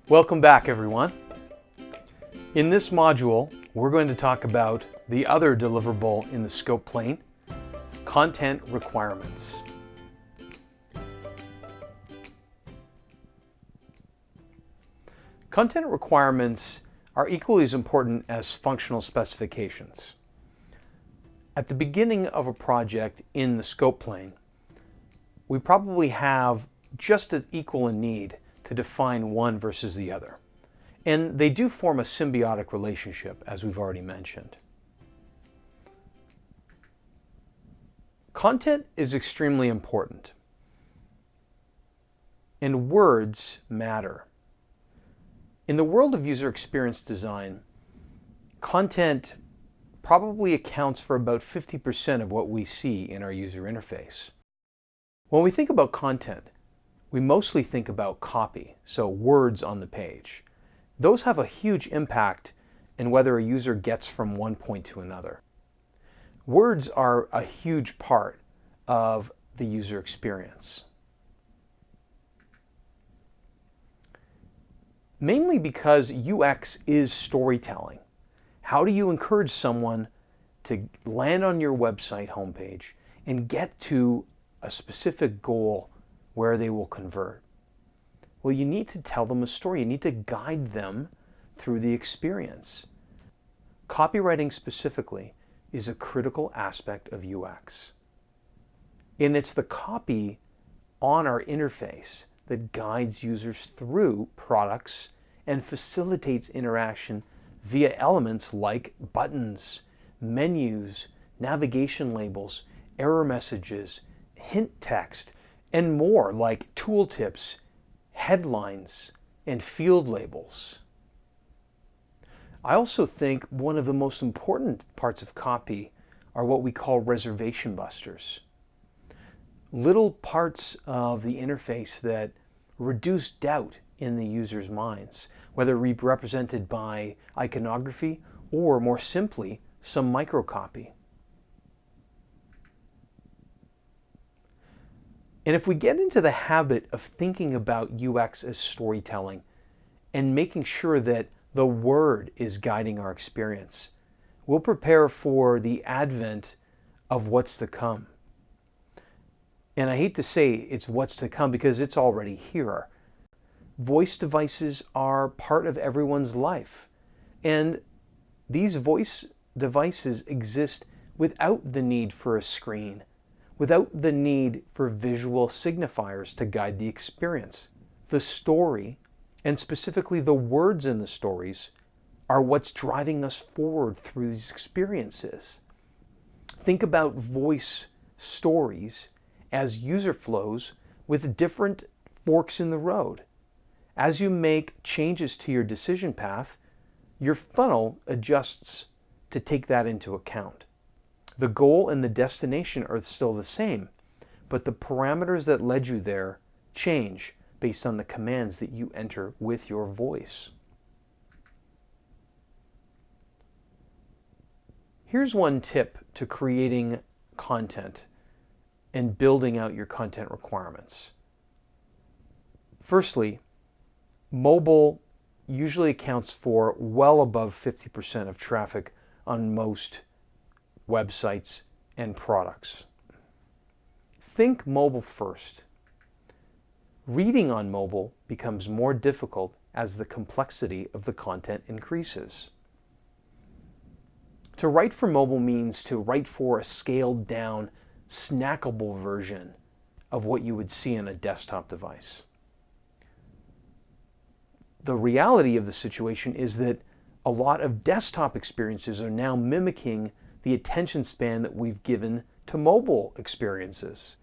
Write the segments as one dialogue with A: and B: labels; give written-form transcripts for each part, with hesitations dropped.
A: Welcome back, everyone. In this module, we're going to talk about the other deliverable in the scope plane, content requirements. Content requirements are equally as important as functional specifications. At the beginning of a project in the scope plane, we probably have just as equal a need to define one versus the other. And they do form a symbiotic relationship, as we've already mentioned. Content is extremely important, and words matter. In the world of user experience design, content probably accounts for about 50% of what we see in our user interface. When we think about content, we mostly think about copy, so words on the page. Those have a huge impact in whether a user gets from one point to another. Words are a huge part of the user experience. Mainly because UX is storytelling. How do you encourage someone to land on your website homepage and get to a specific goal where they will convert? Well, you need to tell them a story. You need to guide them through the experience. Copywriting specifically is a critical aspect of UX. And it's the copy on our interface that guides users through products and facilitates interaction via elements like buttons, menus, navigation labels, error messages, hint text, and more like tooltips, headlines, and field labels. I also think one of the most important parts of copy are what we call reservation busters. Little parts of the interface that reduce doubt in the user's minds, whether represented by iconography or, more simply, some microcopy. And if we get into the habit of thinking about UX as storytelling and making sure that the word is guiding our experience, we'll prepare for the advent of what's to come. And I hate to say it's what's to come because it's already here. Voice devices are part of everyone's life. And these voice devices exist without the need for a screen, without the need for visual signifiers to guide the experience. The story, and specifically the words in the stories, are what's driving us forward through these experiences. Think about voice stories as user flows with different forks in the road. As you make changes to your decision path, your funnel adjusts to take that into account. The goal and the destination are still the same, but the parameters that led you there change based on the commands that you enter with your voice. Here's one tip to creating content and building out your content requirements. Firstly, mobile usually accounts for well above 50% of traffic on most websites and products. Think mobile first. Reading on mobile becomes more difficult as the complexity of the content increases. To write for mobile means to write for a scaled down, snackable version of what you would see on a desktop device. The reality of the situation is that a lot of desktop experiences are now mimicking the attention span that we've given to mobile experiences.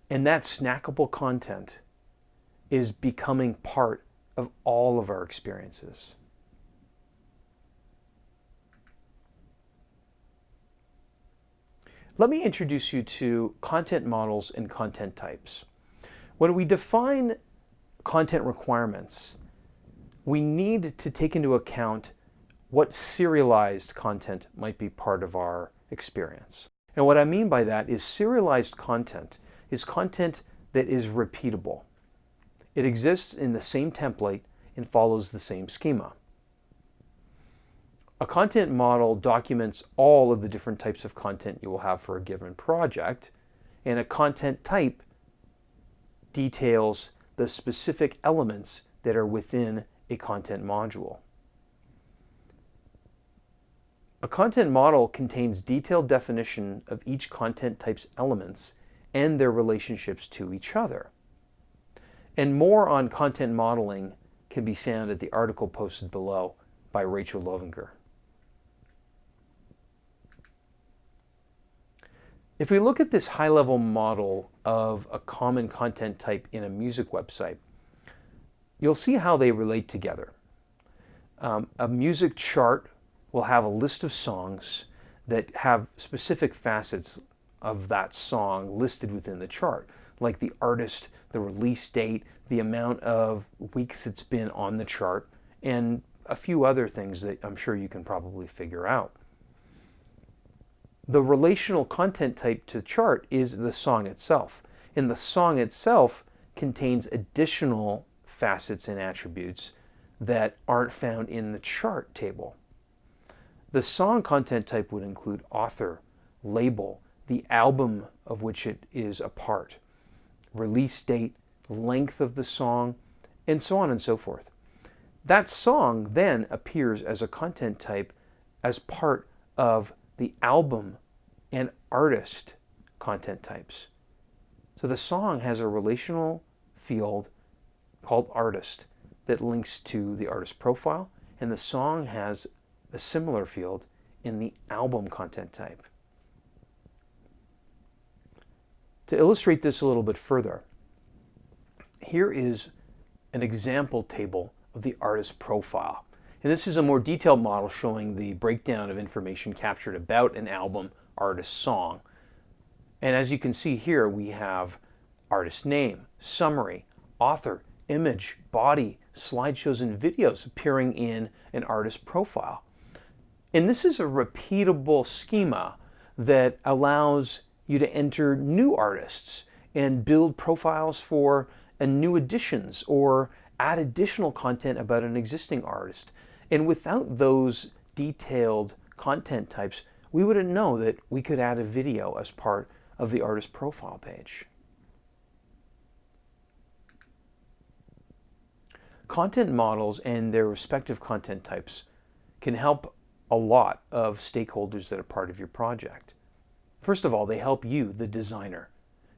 A: And that snackable content is becoming part of all of our experiences. Let me introduce you to content models and content types. When we define content requirements, we need to take into account what serialized content might be part of our experience. And what I mean by that is serialized content is content that is repeatable. It exists in the same template and follows the same schema. A content model documents all of the different types of content you will have for a given project, and a content type details the specific elements that are within a content module. A content model contains detailed definition of each content type's elements and their relationships to each other. And more on content modeling can be found at the article posted below by Rachel Lovinger. If we look at this high-level model of a common content type in a music website, you'll see how they relate together. A music chart will have a list of songs that have specific facets of that song listed within the chart, like the artist, the release date, the amount of weeks it's been on the chart, and a few other things that I'm sure you can probably figure out. The relational content type to chart is the song itself, and the song itself contains additional facets and attributes that aren't found in the chart table. The song content type would include author, label, the album of which it is a part, release date, length of the song, and so on and so forth. That song then appears as a content type as part of the album and artist content types. So the song has a relational field called artist that links to the artist profile, and the song has a similar field in the album content type. To illustrate this a little bit further, here is an example table of the artist profile. And this is a more detailed model showing the breakdown of information captured about an album, artist, song. And as you can see here, we have artist name, summary, author, image, body, slideshows, and videos appearing in an artist profile. And this is a repeatable schema that allows you to enter new artists and build profiles for new additions or add additional content about an existing artist. And without those detailed content types, we wouldn't know that we could add a video as part of the artist profile page. Content models and their respective content types can help a lot of stakeholders that are part of your project. First of all, they help you, the designer,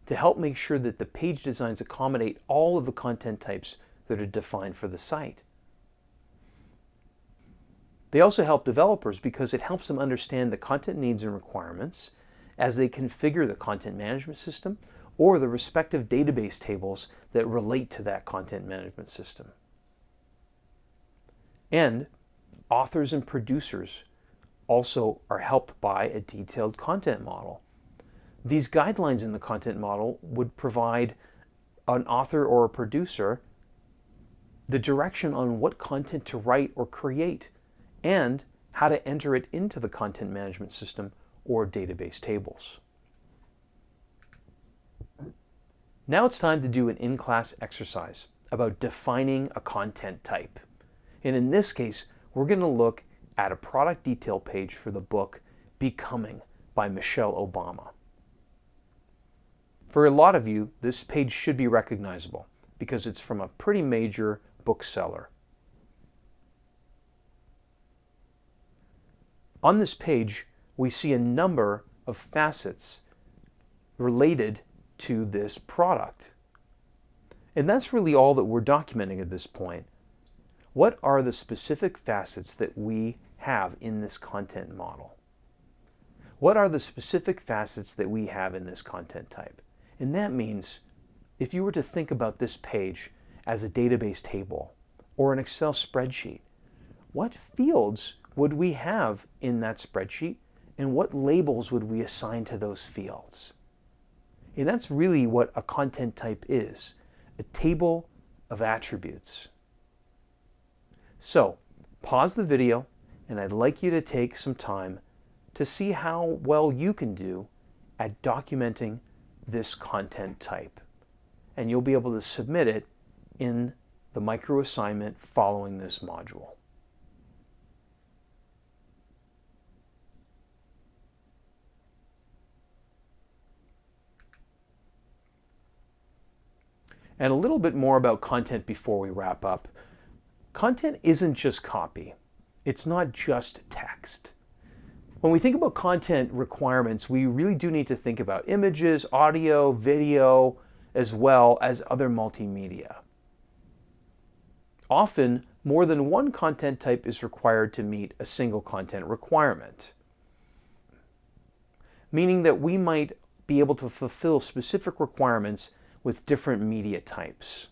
A: to help make sure that the page designs accommodate all of the content types that are defined for the site. They also help developers because it helps them understand the content needs and requirements as they configure the content management system or the respective database tables that relate to that content management system. And authors and producers also are helped by a detailed content model. These guidelines in the content model would provide an author or a producer the direction on what content to write or create and how to enter it into the content management system or database tables. Now it's time to do an in-class exercise about defining a content type. And in this case, we're going to look at a product detail page for the book Becoming by Michelle Obama. For a lot of you, this page should be recognizable because it's from a pretty major bookseller. On this page, we see a number of facets related to this product. And that's really all that we're documenting at this point. What are the specific facets that we have in this content model? What are the specific facets that we have in this content type? And that means if you were to think about this page as a database table or an Excel spreadsheet, what fields would we have in that spreadsheet and what labels would we assign to those fields? And that's really what a content type is, a table of attributes. So, pause the video, and I'd like you to take some time to see how well you can do at documenting this content type. And you'll be able to submit it in the micro assignment following this module. And a little bit more about content before we wrap up. Content isn't just copy. It's not just text. When we think about content requirements, we really do need to think about images, audio, video, as well as other multimedia. Often, more than one content type is required to meet a single content requirement, meaning that we might be able to fulfill specific requirements with different media types.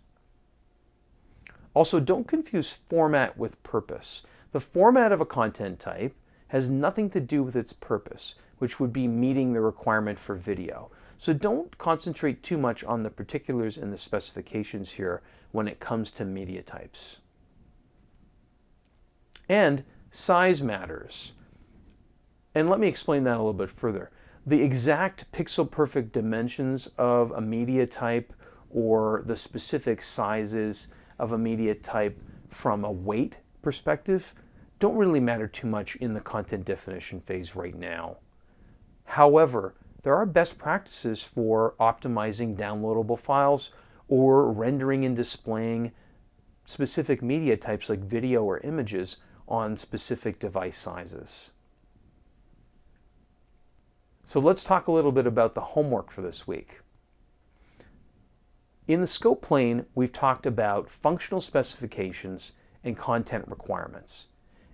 A: Also, don't confuse format with purpose. The format of a content type has nothing to do with its purpose, which would be meeting the requirement for video. So don't concentrate too much on the particulars and the specifications here when it comes to media types. And size matters. And let me explain that a little bit further. The exact pixel-perfect dimensions of a media type or the specific sizes of a media type from a weight perspective don't really matter too much in the content definition phase right now. However, there are best practices for optimizing downloadable files or rendering and displaying specific media types like video or images on specific device sizes. So let's talk a little bit about the homework for this week. In the scope plane, we've talked about functional specifications and content requirements.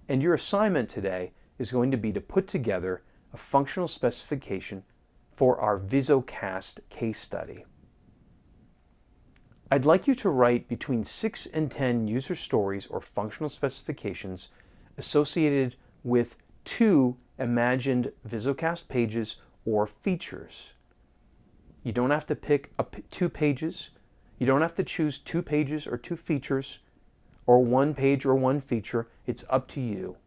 A: And your assignment today is going to be to put together a functional specification for our VisoCast case study. I'd like you to write between 6 and 10 user stories or functional specifications associated with 2 imagined VisoCast pages or features. You don't have to pick 2 pages. You don't have to choose 2 pages or 2 features or 1 page or 1 feature. It's up to you.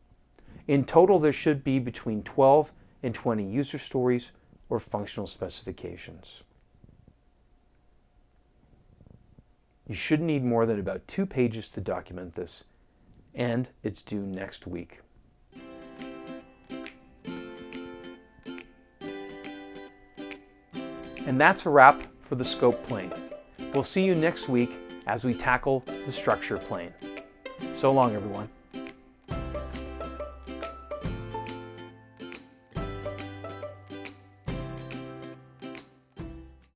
A: In total, there should be between 12 and 20 user stories or functional specifications. You shouldn't need more than about 2 pages to document this, and it's due next week. And that's a wrap for the scope plane. We'll see you next week as we tackle the structure plane. So long, everyone.